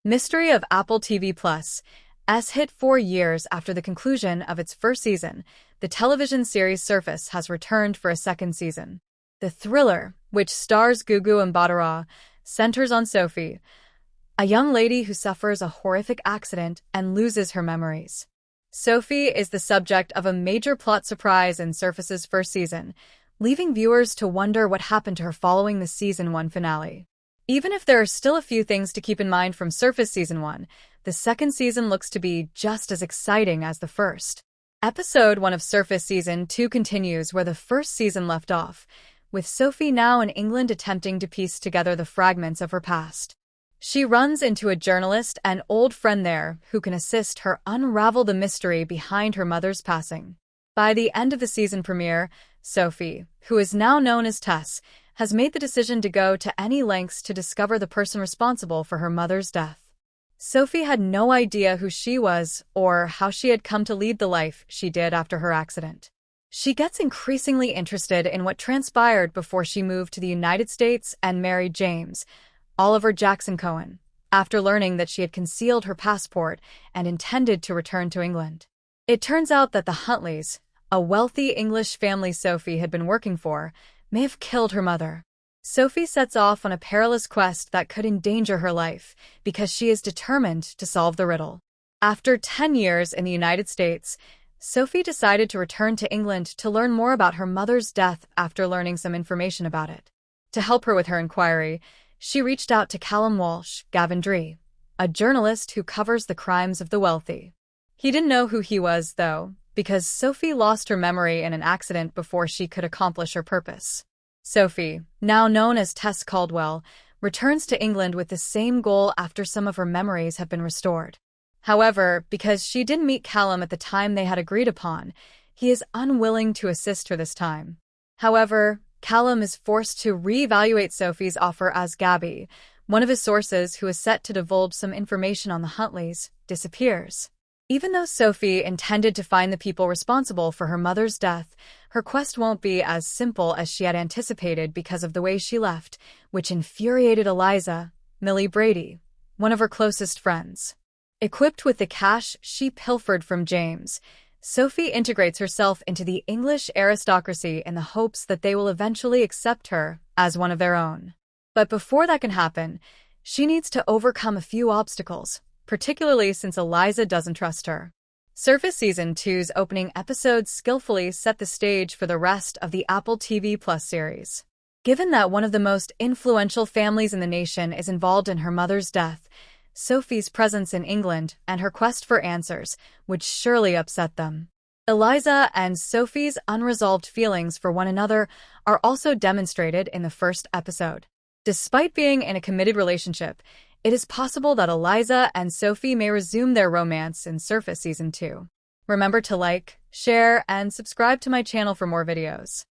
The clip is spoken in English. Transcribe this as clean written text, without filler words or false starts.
Mystery of Apple TV Plus. S hit 4 years after the conclusion of its first season, the television series Surface has returned for a second season. The thriller, which stars Gugu Mbatha-Raw, centers on Sophie, a young lady who suffers a horrific accident and loses her memories. Sophie is the subject of a major plot surprise in Surface's first season, leaving viewers to wonder what happened to her following the Season 1 finale. Even if there are still a few things to keep in mind from Surface Season 1, the second season looks to be just as exciting as the first. Episode 1 of Surface Season 2 continues where the first season left off, with Sophie now in England attempting to piece together the fragments of her past. She runs into a journalist and old friend there who can assist her unravel the mystery behind her mother's passing. By the end of the season premiere, Sophie, who is now known as Tess, has made the decision to go to any lengths to discover the person responsible for her mother's death. Sophie had no idea who she was or how she had come to lead the life she did after her accident. She gets increasingly interested in what transpired before she moved to the United States and married James, Oliver Jackson Cohen, after learning that she had concealed her passport and intended to return to England. It turns out that the Huntleys, a wealthy English family Sophie had been working for, may have killed her mother. Sophie sets off on a perilous quest that could endanger her life because she is determined to solve the riddle. After 10 years in the United States, Sophie decided to return to England to learn more about her mother's death after learning some information about it. To help her with her inquiry, she reached out to Callum Walsh-Gavin, a journalist who covers the crimes of the wealthy. He didn't know who he was, though, because Sophie lost her memory in an accident before she could accomplish her purpose. Sophie, now known as Tess Caldwell, returns to England with the same goal after some of her memories have been restored. However, because she didn't meet Callum at the time they had agreed upon, he is unwilling to assist her this time. However, Callum is forced to reevaluate Sophie's offer as Gabby, one of his sources who is set to divulge some information on the Huntleys, disappears. Even though Sophie intended to find the people responsible for her mother's death, her quest won't be as simple as she had anticipated because of the way she left, which infuriated Eliza, Millie Brady, one of her closest friends. Equipped with the cash she pilfered from James, Sophie integrates herself into the English aristocracy in the hopes that they will eventually accept her as one of their own. But before that can happen, she needs to overcome a few obstacles, particularly since Eliza doesn't trust her. Surface Season 2's opening episodes skillfully set the stage for the rest of the Apple TV Plus series. Given that one of the most influential families in the nation is involved in her mother's death, Sophie's presence in England and her quest for answers would surely upset them. Eliza and Sophie's unresolved feelings for one another are also demonstrated in the first episode. Despite being in a committed relationship, it is possible that Eliza and Sophie may resume their romance in Surface Season 2. Remember to like, share, and subscribe to my channel for more videos.